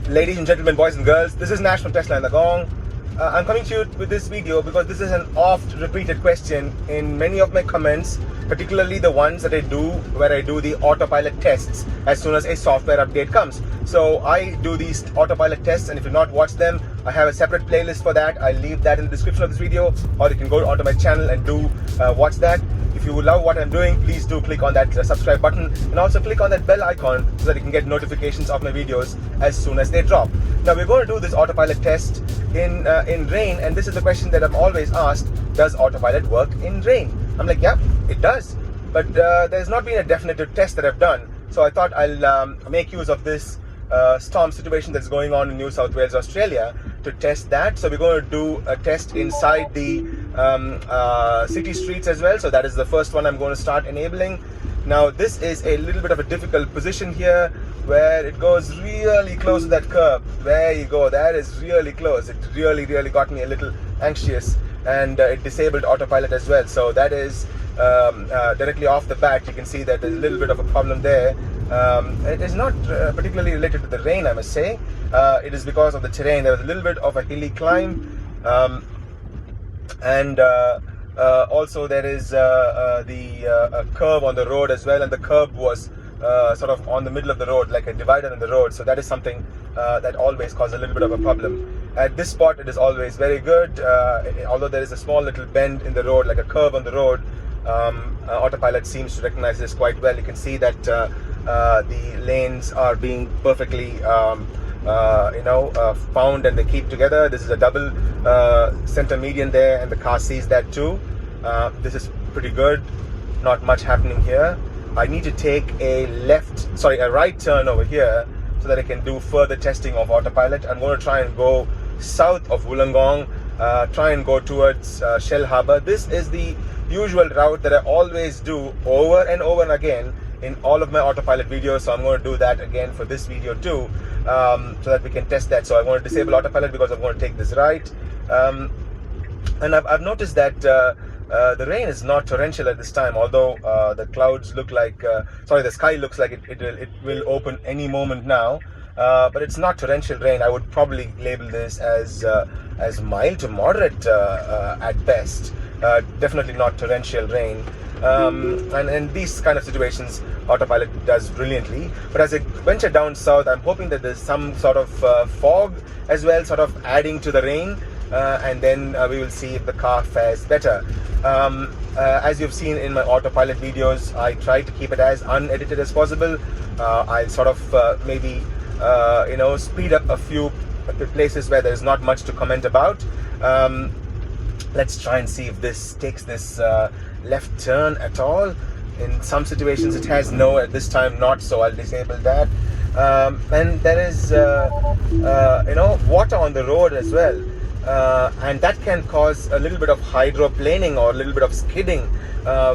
Ladies and gentlemen, boys and girls, this is Nash from Tesla and the Gong. I'm coming to you with this video because this is an oft repeated question in many of my comments, particularly the ones that I do where I do the autopilot tests as soon as a software update comes. So I do these autopilot tests, and if you've not watched them, I have a separate playlist for that. I'll leave that in the description of this video, or you can go onto my channel and do watch that. If you love what I'm doing, please do click on that subscribe button and also click on that bell icon so that you can get notifications of my videos as soon as they drop. Now we're going to do this autopilot test in rain, and this is the question that I'm always asked: does autopilot work in rain? I'm like, yeah, it does, but there's not been a definitive test that I've done. So I thought I'll make use of this storm situation that's going on in New South Wales, Australia, to test that. So we're going to do a test inside the city streets as well. So that is the first one I'm going to start enabling. Now this is a little bit of a difficult position here, where it goes really close to that curb. There you go, that is really close. It really got me a little anxious, and it disabled autopilot as well. So that is directly off the bat. You can see that there's a little bit of a problem there. It is not particularly related to the rain, I must say. It is because of the terrain. There was a little bit of a hilly climb, and also there is the curve on the road as well, and the curb was sort of on the middle of the road, like a divider in the road. So that is something that always causes a little bit of a problem. At this spot, it is always very good, although there is a small little bend in the road, like a curve on the road. Autopilot seems to recognize this quite well. You can see that the lanes are being perfectly found, and they keep together. This is a double center median there, and the car sees that too. This is pretty good. Not much happening here. I need to take a right turn over here so that I can do further testing of autopilot. I'm going to try and go south of Wollongong, try and go towards Shell Harbour. This is the usual route that I always do over and over again in all of my autopilot videos. So I'm going to do that again for this video too, so that we can test that. So I want to disable autopilot because I'm going to take this right. And I've noticed that the rain is not torrential at this time, although the clouds look like, the sky looks like it will open any moment now. But it's not torrential rain. I would probably label this as mild to moderate at best. Definitely not torrential rain. And in these kind of situations, autopilot does brilliantly. But as I venture down south, I'm hoping that there's some sort of fog as well, sort of adding to the rain, and then we will see if the car fares better. As you've seen in my autopilot videos, I try to keep it as unedited as possible. I'll sort of maybe speed up a few places where there's not much to comment about. Let's try and see if this takes this left turn at all. In some situations it has, no, at this time not, so I'll disable that. And there is water on the road as well, and that can cause a little bit of hydroplaning or a little bit of skidding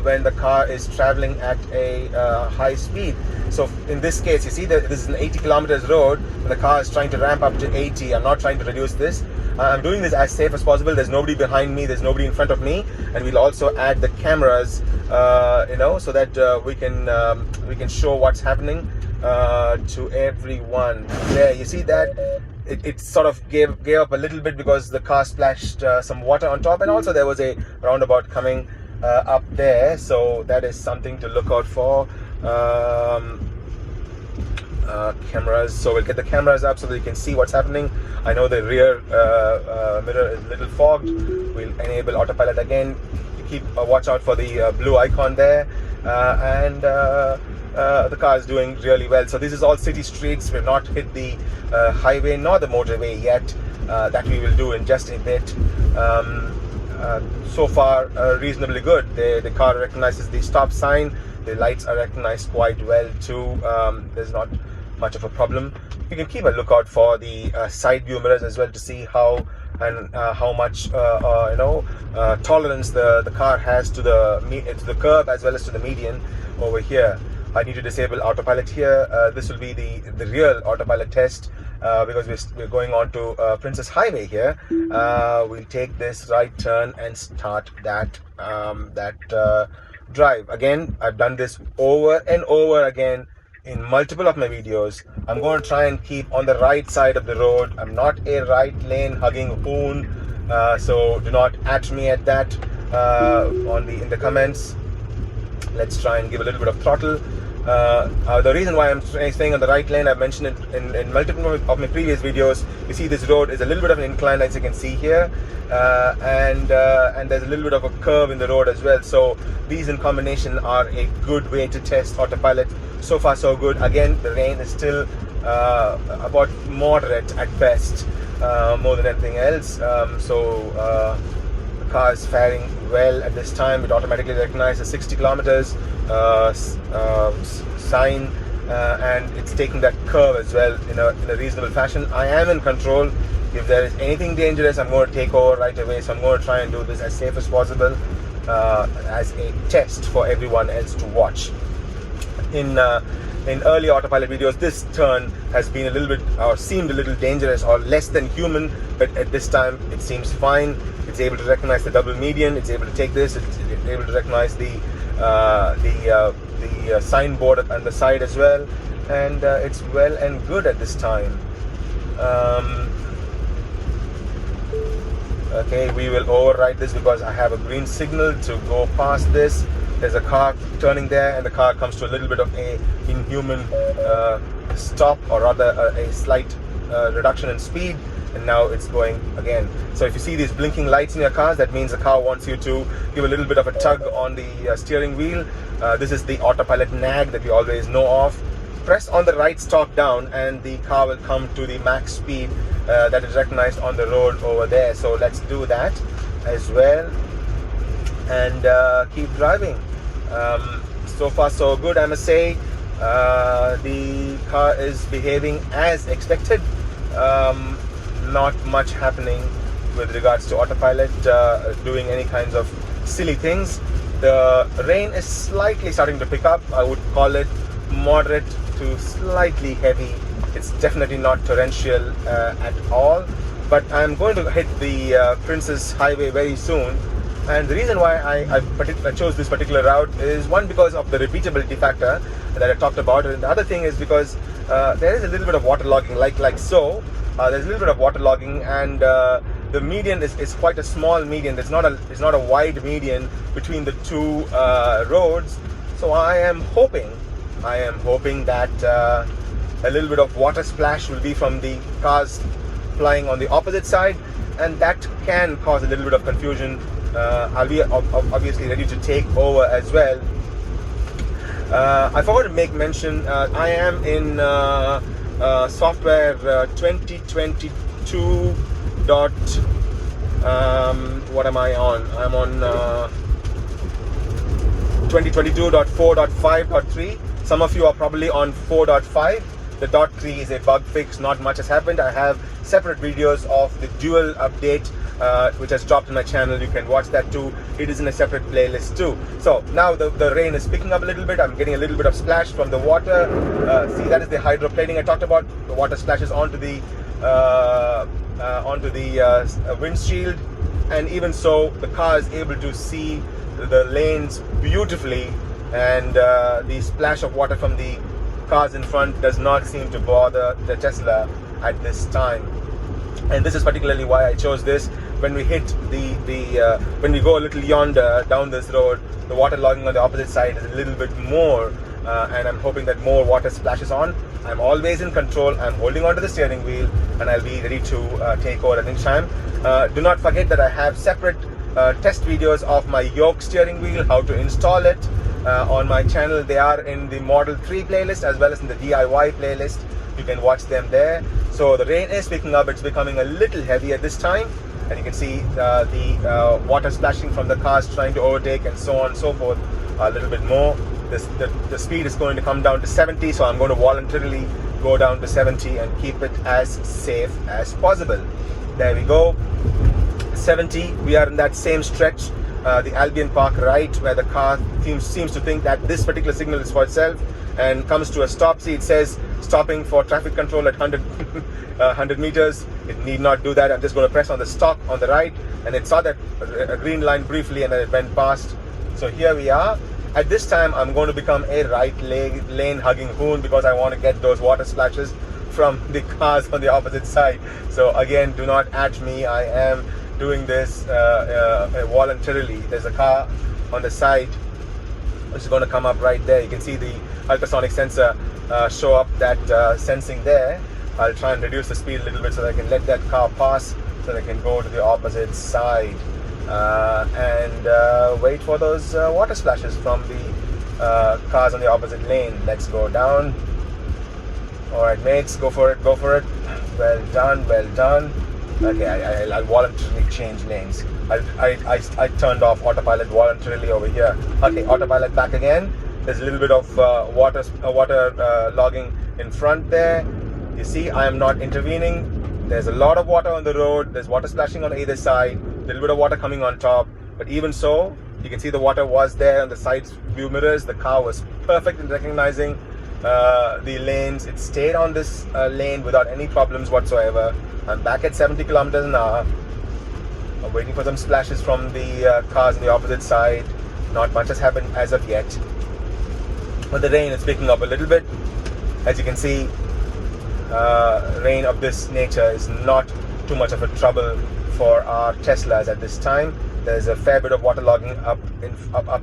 when the car is traveling at a high speed. So in this case, you see that this is an 80 kilometers road and the car is trying to ramp up to 80. I'm not trying to reduce this. I'm doing this as safe as possible. There's nobody behind me, there's nobody in front of me, and we'll also add the cameras, so that we can show what's happening to everyone. There, you see that it sort of gave up a little bit because the car splashed some water on top, and also there was a roundabout coming up there, so that is something to look out for. Cameras, so we'll get the cameras up so that you can see what's happening. I know the rear mirror is a little fogged. We'll enable autopilot again. Keep watch out for the blue icon there, and the car is doing really well. So this is all city streets. We've not hit the highway nor the motorway yet. That we will do in just a bit. So far reasonably good. The car recognizes the stop sign. The lights are recognized quite well too. There's not much of a problem. You can keep a lookout for the side view mirrors as well to see how much tolerance the car has to the curb as well as to the median over here. I need to disable autopilot here. This will be the real autopilot test, because we're going on to Princess Highway here. We'll take this right turn and start that drive. Again, I've done this over and over again in multiple of my videos, I'm going to try and keep on the right side of the road. I'm not a right lane hugging hoon, so do not at me at that in the comments. Let's try and give a little bit of throttle. The reason why I'm staying on the right lane, I've mentioned it in multiple of my previous videos. You see this road is a little bit of an incline, as you can see here, and there's a little bit of a curve in the road as well. So these in combination are a good way to test autopilot. So far so good. Again, the rain is still about moderate at best, more than anything else. The car is faring well at this time. It automatically recognizes 60 kilometers sign, and it's taking that curve as well in a reasonable fashion. I am in control. If there is anything dangerous, I'm going to take over right away. So I'm going to try and do this as safe as possible, as a test for everyone else to watch. In early autopilot videos, this turn has been a little bit, or seemed a little dangerous or less than human, but at this time it seems fine. It's able to recognize the double median. It's able to take this. It's able to recognize the signboard on the side as well, and it's well and good at this time. Okay, we will override this because I have a green signal to go past this. There's a car turning there, and the car comes to a little bit of a inhuman stop, or rather a slight reduction in speed, and now it's going again. So if you see these blinking lights in your cars, that means the car wants you to give a little bit of a tug on the steering wheel. This is the autopilot nag that we always know of. Press on the right stalk down and the car will come to the max speed that is recognized on the road over there. So let's do that as well, and keep driving. So far so good, I must say. The car is behaving as expected. Not much happening with regards to autopilot doing any kinds of silly things. The rain is slightly starting to pick up. I would call it moderate to slightly heavy. It's definitely not torrential at all, but I'm going to hit the Princess Highway very soon. And the reason why I chose this particular route is, one, because of the repeatability factor that I talked about, and the other thing is because there is a little bit of waterlogging, like so. There's a little bit of waterlogging, and the median is quite a small median. It's not a wide median between the two roads. So I am hoping that a little bit of water splash will be from the cars flying on the opposite side, and that can cause a little bit of confusion. I'll be obviously ready to take over as well. I forgot to make mention, I am in software 2022 what am I on? I'm on 2022.4.5.3. Some of you are probably on 4.5. The .3 is a bug fix. Not much has happened. I have separate videos of the dual update which has dropped in my channel. You can watch that too. It is in a separate playlist too. So now the rain is picking up a little bit. I'm getting a little bit of splash from the water. See, that is the hydroplaning I talked about. The water splashes onto the windshield, and even so, the car is able to see the lanes beautifully, and the splash of water from the cars in front does not seem to bother the Tesla at this time. And this is particularly why I chose this. When we hit when we go a little yonder down this road, the water logging on the opposite side is a little bit more, and I'm hoping that more water splashes on. I'm always in control. I'm holding onto the steering wheel, and I'll be ready to take over at any time. Do not forget that I have separate test videos of my yoke steering wheel, how to install it on my channel. They are in the Model 3 playlist as well as in the DIY playlist. You can watch them there. So the rain is picking up. It's becoming a little heavy at this time, and you can see the water splashing from the cars trying to overtake, and so on and so forth, a little bit more. The speed is going to come down to 70, so I'm going to voluntarily go down to 70 and keep it as safe as possible. There we go. 70. We are in that same stretch, the Albion Park right, where the car seems to think that this particular signal is for itself and comes to a stop. See, it says stopping for traffic control at 100 meters. It need not do that. I'm just going to press on the stop on the right, and it saw that green line briefly, and then it went past. So here we are. At this time, I'm going to become a right lane hugging hoon because I want to get those water splashes from the cars on the opposite side. So again, do not at me. I am doing this voluntarily. There's a car on the side which is going to come up right there. You can see the ultrasonic sensor show up that sensing there. I'll try and reduce the speed a little bit so that I can let that car pass, so that I can go to the opposite side and wait for those water splashes from the cars on the opposite lane. Let's go down. All right, mates, go for it, go for it. Well done, well done. Okay, I'll voluntarily change lanes. I turned off autopilot voluntarily over here. Okay, autopilot back again. There's a little bit of water logging in front there. You see, I am not intervening. There's a lot of water on the road. There's water splashing on either side. A little bit of water coming on top. But even so, you can see the water was there on the side view mirrors. The car was perfect in recognizing the lanes. It stayed on this lane without any problems whatsoever. I'm back at 70 kilometers an hour. I'm waiting for some splashes from the cars on the opposite side. Not much has happened as of yet. But the rain is picking up a little bit. As you can see, rain of this nature is not too much of a trouble for our Teslas at this time. There's a fair bit of water logging up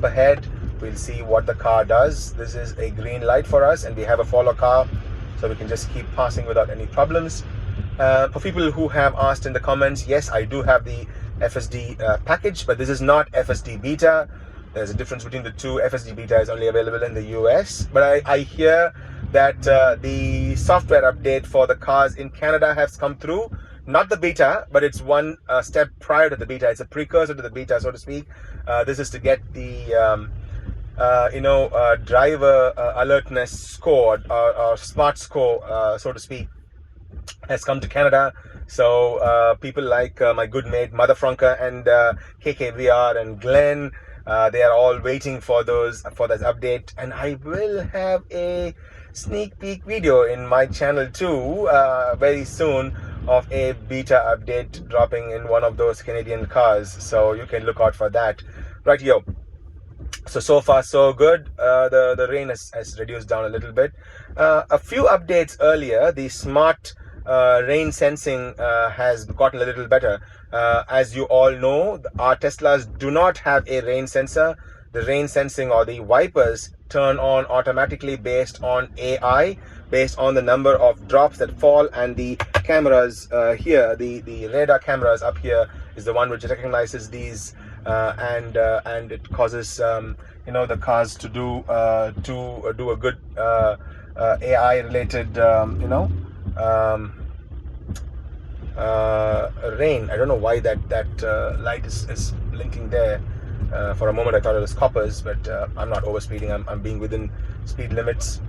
ahead. We'll see what the car does. This is a green light for us, and we have a follow car, so we can just keep passing without any problems. For people who have asked in the comments, yes, I do have the FSD package, but this is not FSD beta. There's a difference between the two. FSD beta is only available in the US, but I hear that the software update for the cars in Canada has come through. Not the beta, but it's one step prior to the beta. It's a precursor to the beta, so to speak. This is to get the driver alertness score or smart score, so to speak, has come to Canada. So people like my good mate Mother Franca and KKVR and Glenn, they are all waiting for this update, and I will have a sneak peek video in my channel too very soon of a beta update dropping in one of those Canadian cars, so you can look out for that. Right, yo. So far so good. The rain has reduced down a little bit. A few updates earlier, the smart rain sensing has gotten a little better. As you all know, our Teslas do not have a rain sensor. The rain sensing or the wipers turn on automatically based on AI, based on the number of drops that fall, and the cameras here, the radar cameras up here, is the one which recognizes these and it causes the cars to do a good AI related rain. I don't know why that light is blinking there. For a moment I thought it was coppers, but I'm not overspeeding. I'm being within speed limits.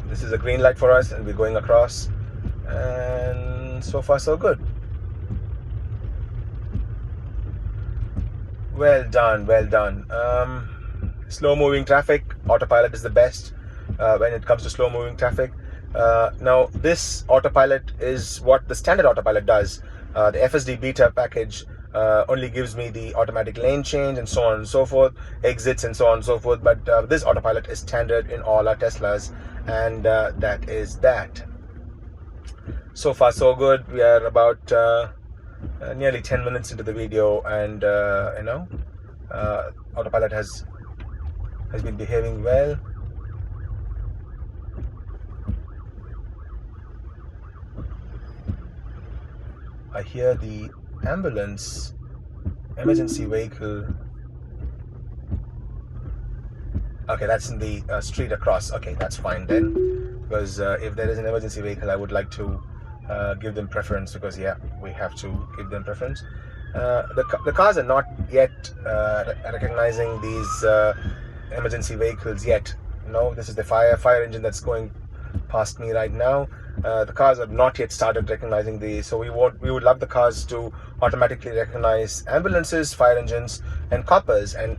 This is a green light for us, and we're going across, and so far so good. Well done, well done. Slow moving traffic, autopilot is the best when it comes to slow moving traffic. Now this autopilot is what the standard autopilot does. The FSD beta package only gives me the automatic lane change and so on and so forth, exits and so on and so forth, but this autopilot is standard in all our Teslas, and that is that. So far so good. We are about nearly 10 minutes into the video, and autopilot has been behaving well. I hear the ambulance, emergency vehicle. Okay, that's in the street across. Okay, that's fine then, because if there is an emergency vehicle, I would like to give them preference, because yeah, we have to give them preference. The cars are not yet recognizing these emergency vehicles yet. This is the fire engine that's going past me right now. The cars have not yet started recognizing these, so we would love the cars to automatically recognize ambulances, fire engines, and coppers, and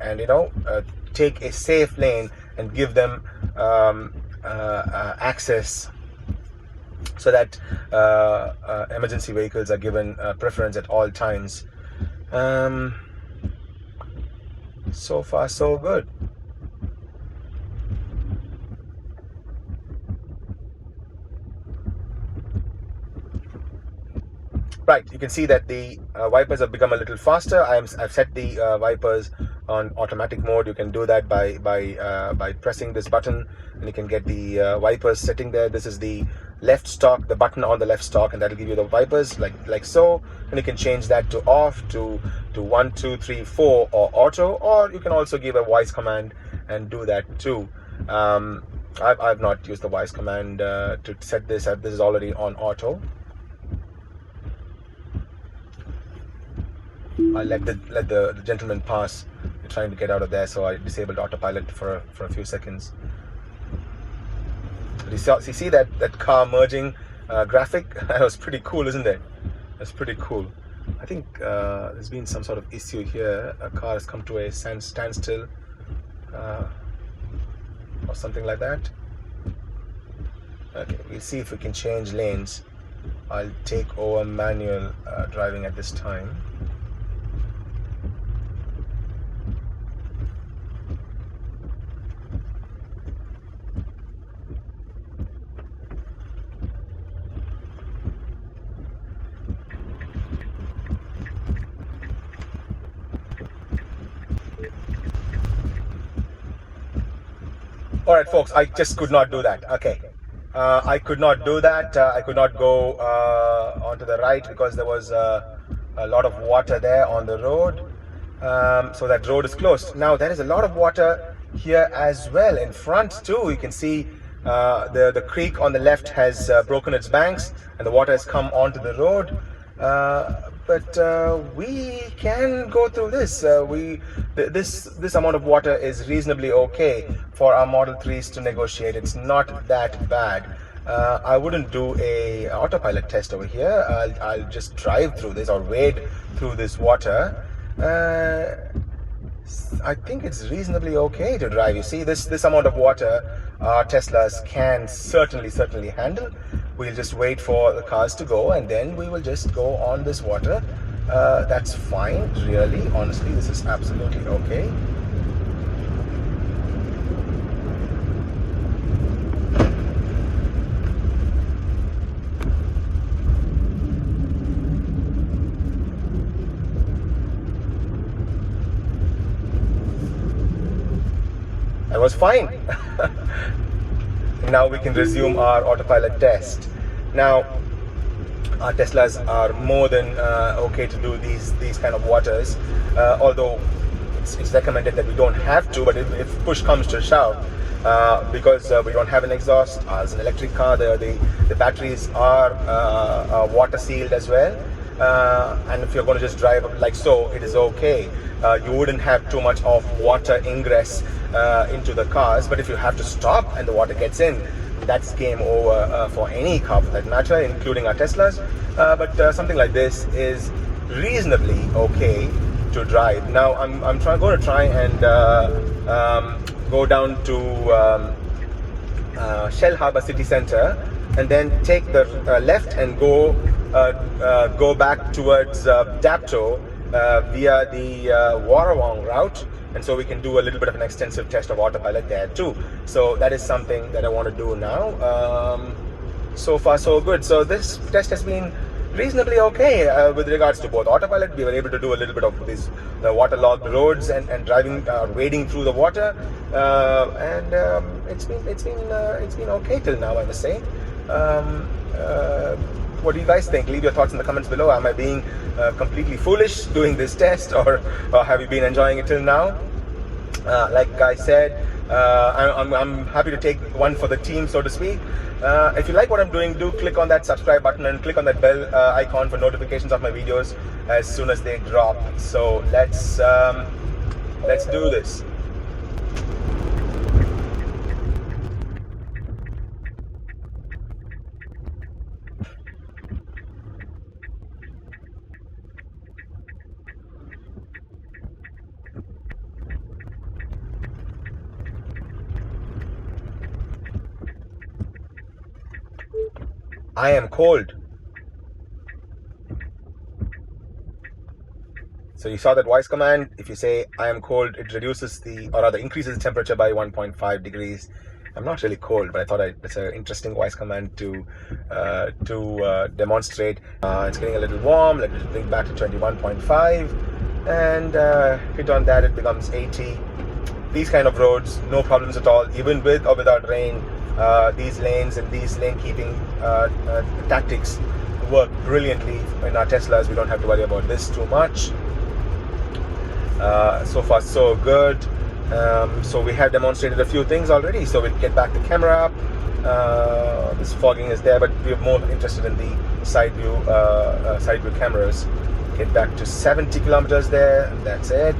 take a safe lane and give them access, so that emergency vehicles are given preference at all times. So far, so good. Right, you can see that the wipers have become a little faster. I've set the wipers on automatic mode. You can do that by pressing this button, and you can get the wipers sitting there. This is the left stalk, the button on the left stalk, and that'll give you the wipers like so. And you can change that to off, to 1, 2, 3, 4, or auto, or you can also give a voice command and do that too. I've not used the voice command to set this up. This is already on auto. I let the gentleman pass. We're trying to get out of there, so I disabled autopilot for a few seconds. But you see that car merging graphic? That was pretty cool, isn't it? That's pretty cool. I think there's been some sort of issue here. A car has come to a standstill or something like that. Okay, we'll see if we can change lanes. I'll take over manual driving at this time. All right, folks, I just could not do that. Okay. I could not do that. I could not go onto the right because there was a lot of water there on the road. So that road is closed. Now, there is a lot of water here as well. In front, too, you can see the creek on the left has broken its banks and the water has come onto the road. But we can go through this. This amount of water is reasonably okay for our Model 3s to negotiate. It's not that bad. I wouldn't do a autopilot test over here. I'll just drive through this or wade through this water. I think it's reasonably okay to drive. You see, this amount of water our Teslas can certainly handle. We'll just wait for the cars to go, and then we will just go on this water. That's fine, really. Honestly, this is absolutely okay. That was fine. Now we can resume our autopilot test. Now, our Teslas are more than okay to do these kind of waters, although it's recommended that we don't have to, but if push comes to shove, because we don't have an exhaust, as an electric car, the batteries are water sealed as well, and if you're going to just drive like so, it is okay. You wouldn't have too much of water ingress into the cars, but if you have to stop and the water gets in, that's game over for any car for that matter, including our Teslas. But something like this is reasonably okay to drive. Now I'm going to try and go down to Shell Harbour City Centre, and then take the left and go back towards Dapto via the Warrawong route, and so we can do a little bit of an extensive test of autopilot there too. So that is something that I want to do now. So far so good. So this test has been reasonably okay with regards to both autopilot. We were able to do a little bit of these waterlogged roads and driving, wading through the water, and it's been okay till now, I must say. What do you guys think? Leave your thoughts in the comments below. Am I being completely foolish doing this test, or have you been enjoying it till now? Like I said, I'm happy to take one for the team, so to speak. If you like what I'm doing, do click on that subscribe button and click on that bell icon for notifications of my videos as soon as they drop. So let's do this. I am cold. So you saw that voice command. If you say I am cold, it reduces or rather increases the temperature by 1.5 degrees. I'm not really cold, but I thought it's an interesting voice command to demonstrate. It's getting a little warm. Let me just bring back to 21.5 and hit on that. It becomes 80. These kind of roads, no problems at all, even with or without rain. These lanes and these lane keeping tactics work brilliantly in our Teslas. We don't have to worry about this too much. So far so good. So we have demonstrated a few things already. So we'll get back the camera up. This fogging is there, but we're more interested in the side view cameras. Get back to 70 kilometers there, and that's it.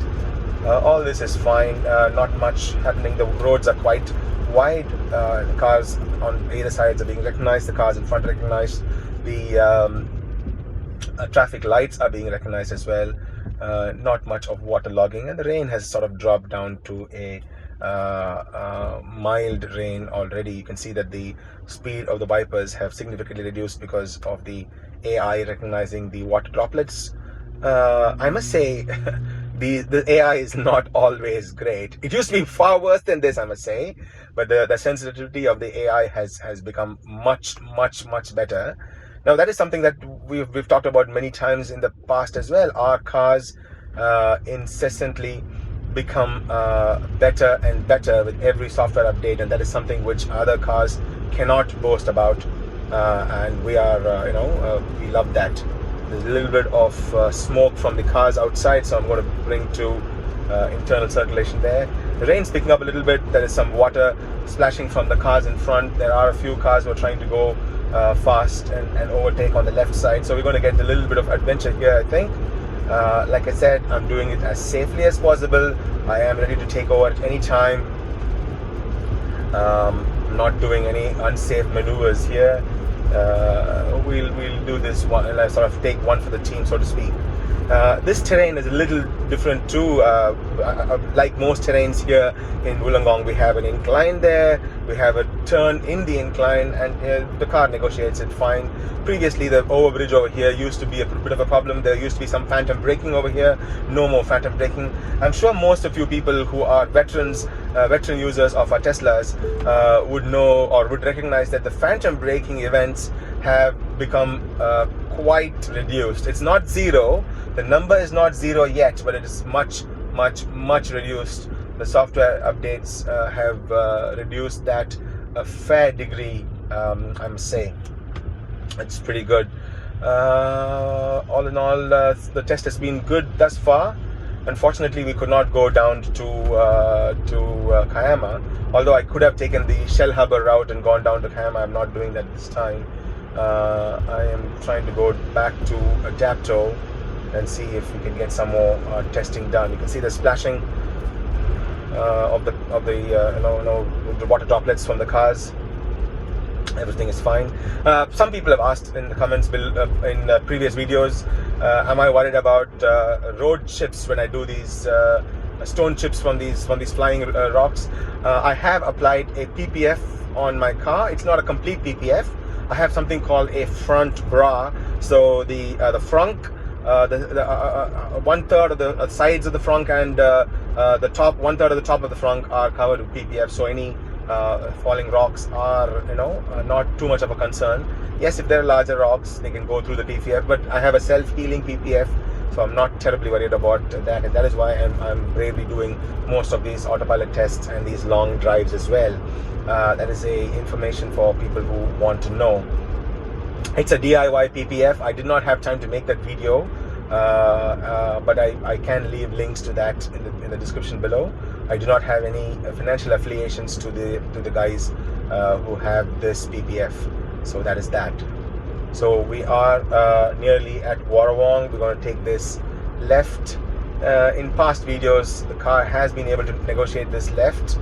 All this is fine. Not much happening. The roads are quite wide. The cars on either sides are being recognized. The cars in front recognized. The traffic lights are being recognized as well. Not much of water logging, and the rain has sort of dropped down to a mild rain already. You can see that the speed of the wipers have significantly reduced because of the AI recognizing the water droplets. I must say the AI is not always great. It used to be far worse than this, I must say, but the sensitivity of the AI has become much better. Now that is something that we've talked about many times in the past as well. Our cars incessantly become better and better with every software update, and that is something which other cars cannot boast about. And we are, we love that. There's a little bit of smoke from the cars outside, so I'm going to bring to internal circulation there. The rain's picking up a little bit. There is some water splashing from the cars in front. There are a few cars who are trying to go fast and overtake on the left side, so we're going to get a little bit of adventure here, I think. Like I said, I'm doing it as safely as possible. I am ready to take over at any time. Not doing any unsafe maneuvers here. We'll do this one, and I sort of take one for the team, so to speak. This terrain is a little different too. Like most terrains here in Wollongong, we have an incline there, we have a turn in the incline, and the car negotiates it fine. Previously, the overbridge over here used to be a bit of a problem. There used to be some phantom braking over here. No more phantom braking. I'm sure most of you people who are veteran users of our Teslas would know or would recognize that the phantom braking events have become quite reduced. It's not zero. The number is not zero yet, but it is much reduced. The software updates have reduced that a fair degree, I must say. It's pretty good. All in all, the test has been good thus far. Unfortunately, we could not go down to Kiama, although I could have taken the Shellharbour route and gone down to Kiama. I'm not doing that this time. I am trying to go back to Adapto and see if we can get some more testing done. You can see the splashing of the water droplets from the cars. Everything is fine. Some people have asked in the comments in previous videos, am I worried about road chips when I do these stone chips from these flying rocks? I have applied a PPF on my car. It's not a complete PPF. I have something called a front bra. So the frunk, the 1/3 of the sides of the frunk and the top 1/3 of the top of the frunk are covered with PPF. So any falling rocks are not too much of a concern. Yes, if there are larger rocks, they can go through the PPF, but I have a self-healing PPF, so I'm not terribly worried about that, and that is why I'm bravely doing most of these autopilot tests and these long drives as well. That is a information for people who want to know. It's a DIY PPF. I did not have time to make that video, but I can leave links to that in the description below. I do not have any financial affiliations to the guys who have this PPF, so that is that. So we are nearly at Warrawong. We're going to take this left. In past videos, the car has been able to negotiate this left.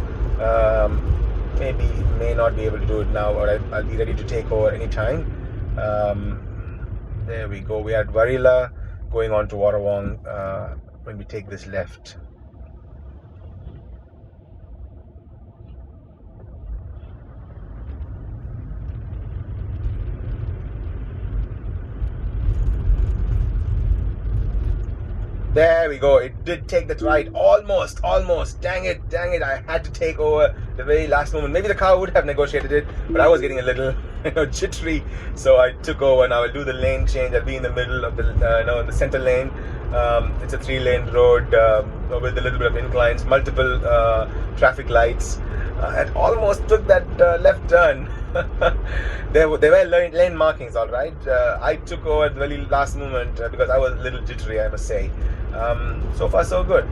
Maybe may not be able to do it now, or I'll be ready to take over anytime. There we go. We are at Warilla, going on to Warrawong when we take this left. There we go. It did take that right. Almost. Dang it. I had to take over the very last moment. Maybe the car would have negotiated it, but I was getting a little, jittery. So I took over. Now I'll do the lane change. I'll be in the middle of the, in the center lane. It's a 3-lane road with a little bit of inclines, multiple traffic lights. And almost took that left turn. There were lane markings, all right. I took over at the very last moment because I was a little jittery, I must say. So far, so good.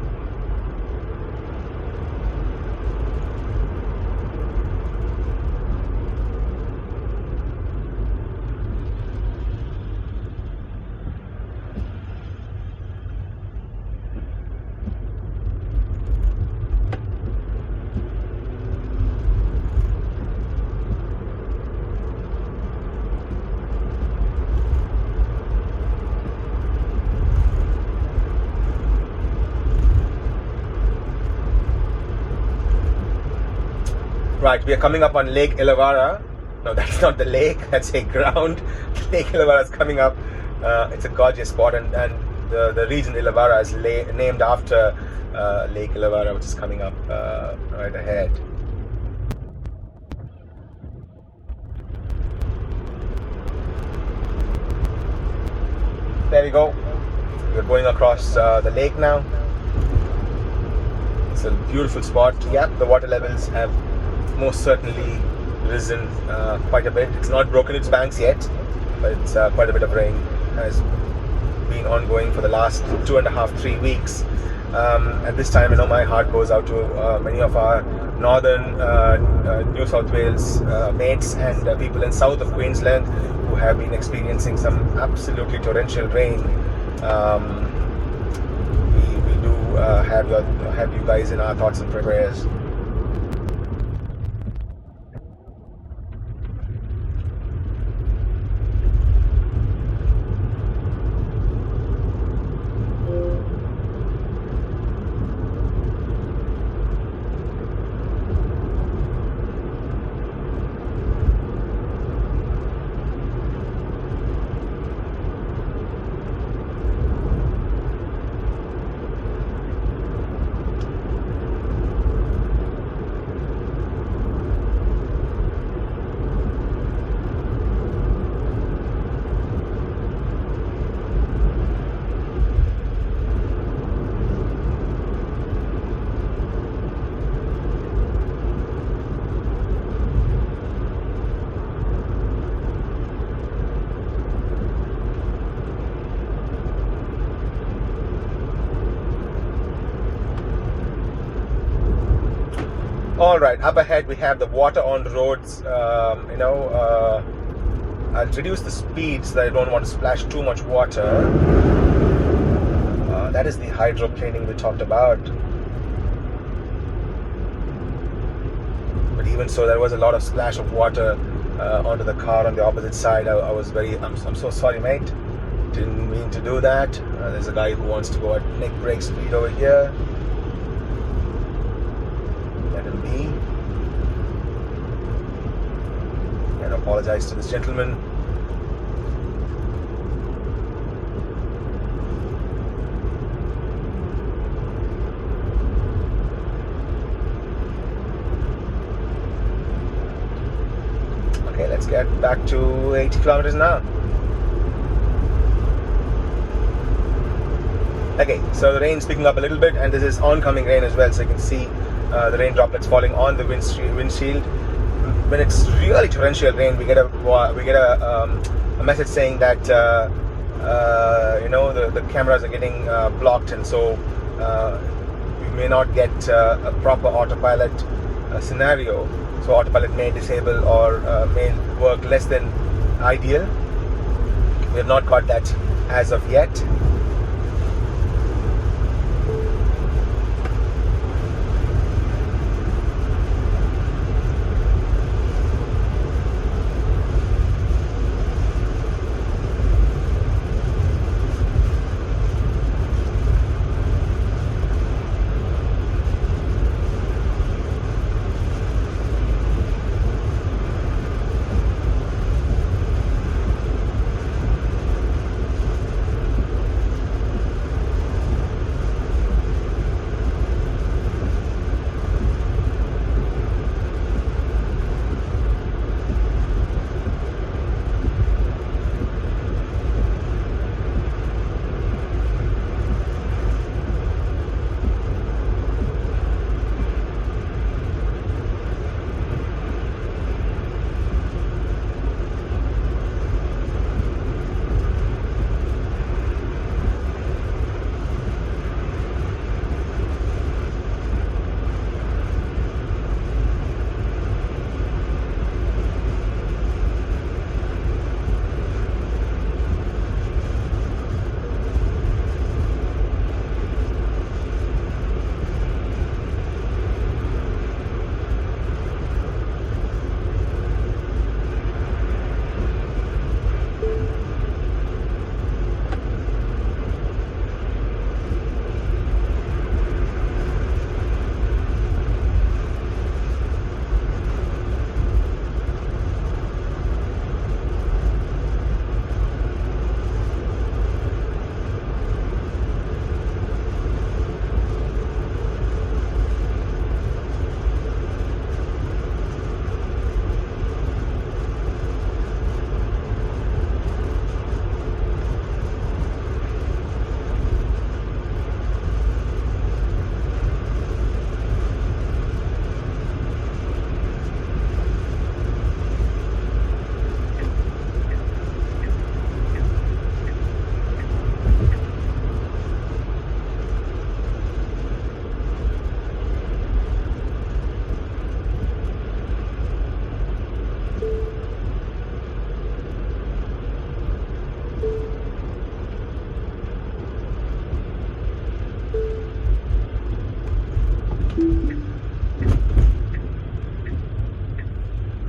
Right, we are coming up on Lake Illawarra. No, that's not the lake, that's a ground. Lake Illawarra is coming up. It's a gorgeous spot, and the region Illawarra is named after Lake Illawarra, which is coming up right ahead. There we go. We're going across the lake now. It's a beautiful spot. Yep, the water levels have most certainly risen quite a bit. It's not broken its banks yet, but it's quite a bit of rain has been ongoing for the last 2.5-3 weeks. At this time, my heart goes out to many of our northern New South Wales mates and people in south of Queensland who have been experiencing some absolutely torrential rain. We do have you guys in our thoughts and prayers. All right, up ahead we have the water on roads. I'll reduce the speed so that I don't want to splash too much water. That is the hydroplaning we talked about. But even so, there was a lot of splash of water onto the car on the opposite side. I'm so sorry, mate. Didn't mean to do that. There's a guy who wants to go at neck brake speed over here. Let him be. And apologize to this gentleman. Okay, let's get back to 80 kilometers an hour. Okay, so the rain's picking up a little bit, and this is oncoming rain as well, so you can see the rain droplets falling on the windshield. When it's really torrential rain, we get a message saying that the cameras are getting blocked, and so we may not get a proper autopilot scenario. So autopilot may disable or may work less than ideal. We have not got that as of yet.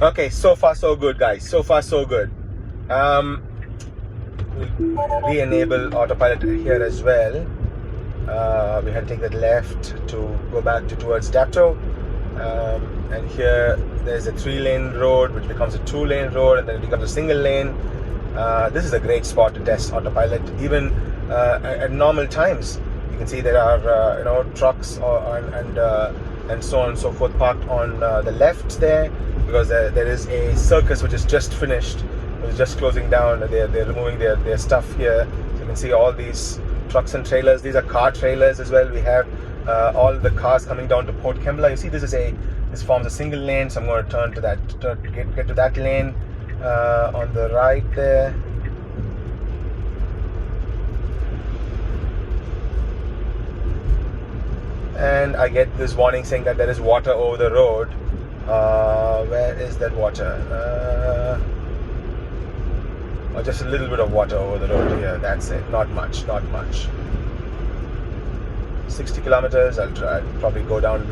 Okay, so far so good, guys. So far so good. We'll re-enable autopilot here as well. We had to take that left to go back towards Dapto. And here there's a 3-lane road which becomes a 2-lane road, and then it becomes a single lane. This is a great spot to test autopilot, even at normal times. You can see there are trucks and so on and so forth parked on the left there, because there is a circus which is just finished. It's just closing down. They're removing their stuff here. So you can see all these trucks and trailers. These are car trailers as well. We have all the cars coming down to Port Kembla. You see, this forms a single lane. So I'm going to turn to that, get to that lane on the right there. And I get this warning saying that there is water over the road. Where is that water? Or just a little bit of water over the road here. That's it. Not much. 60 kilometers. I'll probably go down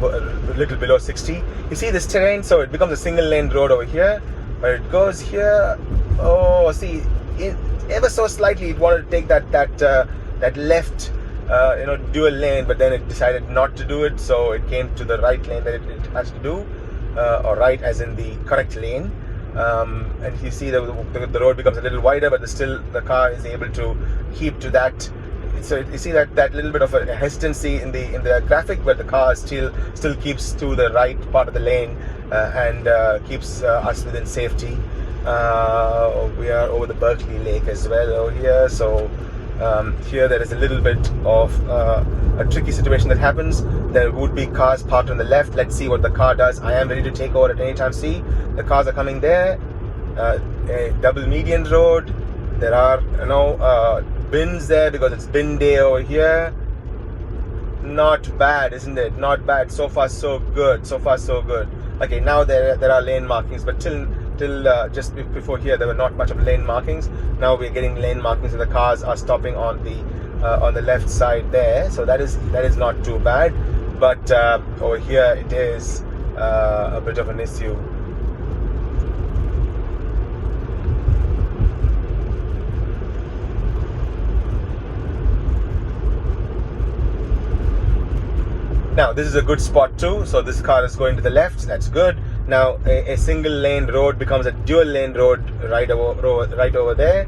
a little below 60. You see this terrain, so it becomes a single lane road over here, but it goes here. Oh, see, ever so slightly it wanted to take that left dual lane, but then it decided not to do it, so it came to the right lane that it has to do, or right as in the correct lane. And you see the road becomes a little wider, but still the car is able to keep to that. So you see that little bit of a hesitancy in the graphic, but the car still keeps to the right part of the lane and keeps us within safety. We are over the Berkeley Lake as well over here. So here there is a little bit of a tricky situation that happens. There would be cars parked on the left. Let's see what the car does. I am ready to take over at any time. See, the cars are coming there. A double median road. There are bins there because it's bin day over here. Not bad, isn't it? Not bad. So far so good. Okay, now there are lane markings, but till just before here there were not much of lane markings. Now we're getting lane markings and the cars are stopping on the left side there, so that is not too bad. But over here it is a bit of an issue. Now this is a good spot too, so this car is going to the left. That's good. Now a single lane road becomes a dual lane road right over there.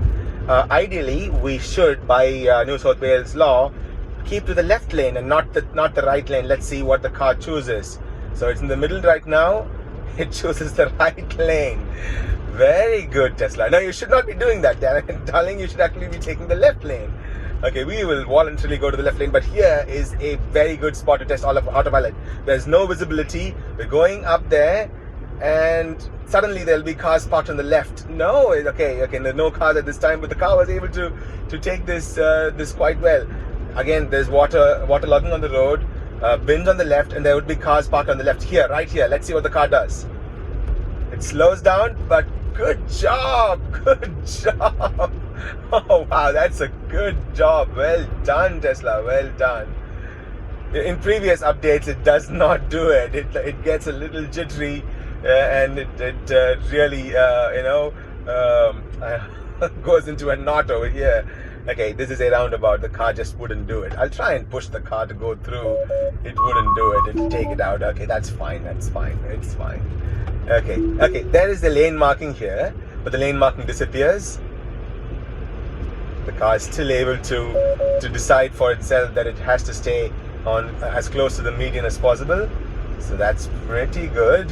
Ideally, we should, by New South Wales law, keep to the left lane and not the right lane. Let's see what the car chooses. So it's in the middle right now. It chooses the right lane. Very good, Tesla. Now you should not be doing that, darling. You should actually be taking the left lane. Okay, we will voluntarily go to the left lane, but here is a very good spot to test all of autopilot. There's no visibility. We're going up there, and suddenly there'll be cars parked on the left. No, okay, there's no cars at this time, but the car was able to take this quite well. Again, there's water logging on the road, bins on the left, and there would be cars parked on the left here, right here. Let's see what the car does. It slows down, but good job. Oh wow, that's a good job. Well done, Tesla. Well done. In previous updates, it does not do it. It gets a little jittery, and it really goes into a knot over here. Okay, this is a roundabout. The car just wouldn't do it. I'll try and push the car to go through. It wouldn't do it. It'll take it out. Okay, that's fine. It's fine. Okay. There is the lane marking here, but the lane marking disappears. The car is still able to decide for itself that it has to stay on as close to the median as possible. So that's pretty good.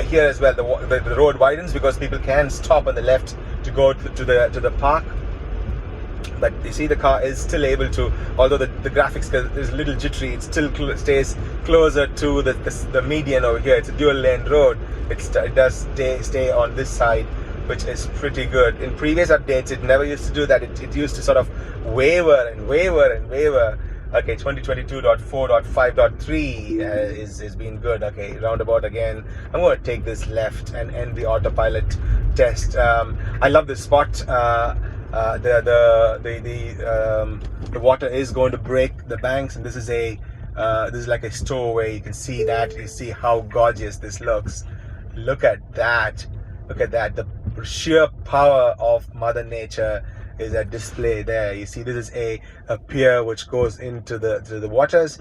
Here as well, the road widens because people can stop on the left to go to the park. But you see, the car is still able to, although the graphics is a little jittery, it still stays closer to the median over here. It's a dual lane road. It does stay on this side, which is pretty good. In previous updates, it never used to do that. It used to sort of waver. Okay, 2022.4.5.3 is been good. Okay, roundabout again. I'm going to take this left and end the autopilot test. I love this spot. The water is going to break the banks, and this is a This is like a stowaway. You can see that. You see how gorgeous this looks. Look at that. Look at that. The sheer power of Mother Nature is at display there. You see, this is a pier which goes into the waters.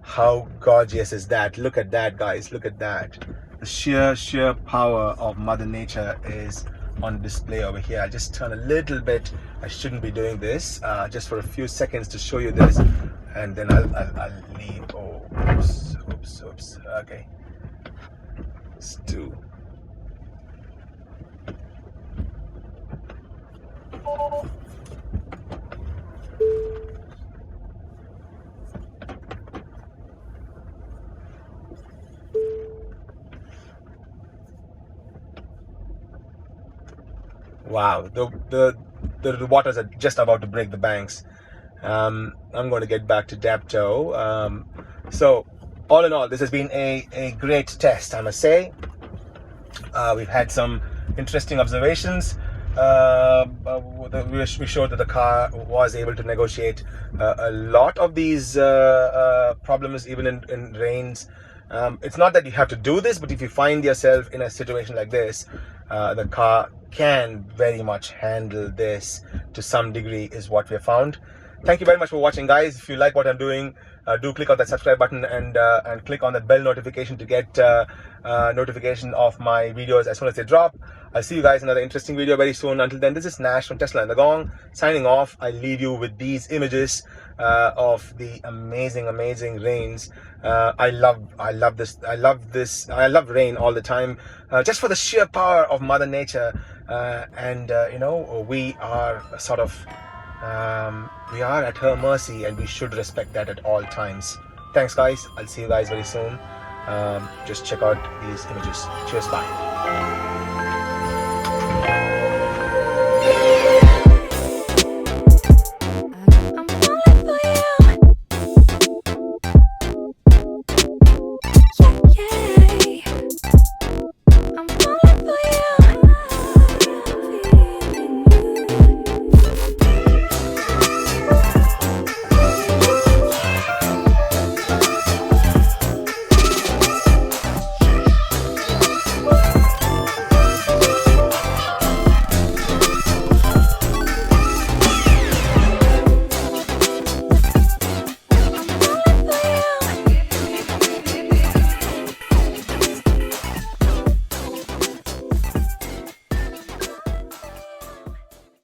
How gorgeous is that? Look at that, guys. Look at that. The sheer power of Mother Nature is on display over here. I'll just turn a little bit. I shouldn't be doing this, just for a few seconds to show you this, and then I'll leave. Oh, oops. Okay, let's do. Wow, the waters are just about to break the banks. I'm going to get back to Dapto. So, all in all, this has been a great test, I must say. We've had some interesting observations. We showed that the car was able to negotiate a lot of these problems, even in rains. It's not that you have to do this, but if you find yourself in a situation like this, the car can very much handle this to some degree, is what we have found. Thank you very much for watching, guys. If you like what I'm doing, do click on that subscribe button and click on the bell notification to get notification of my videos as soon as they drop. I'll see you guys in another interesting video very soon. Until then, this is Nash from Tesla and the Gong signing off. I leave you with these images of the amazing rains. I love this. I love rain all the time, just for the sheer power of Mother Nature. You know, we are sort of we are at her mercy, and we should respect that at all times. Thanks, guys. I'll see you guys very soon. Just check out these images. Cheers, bye.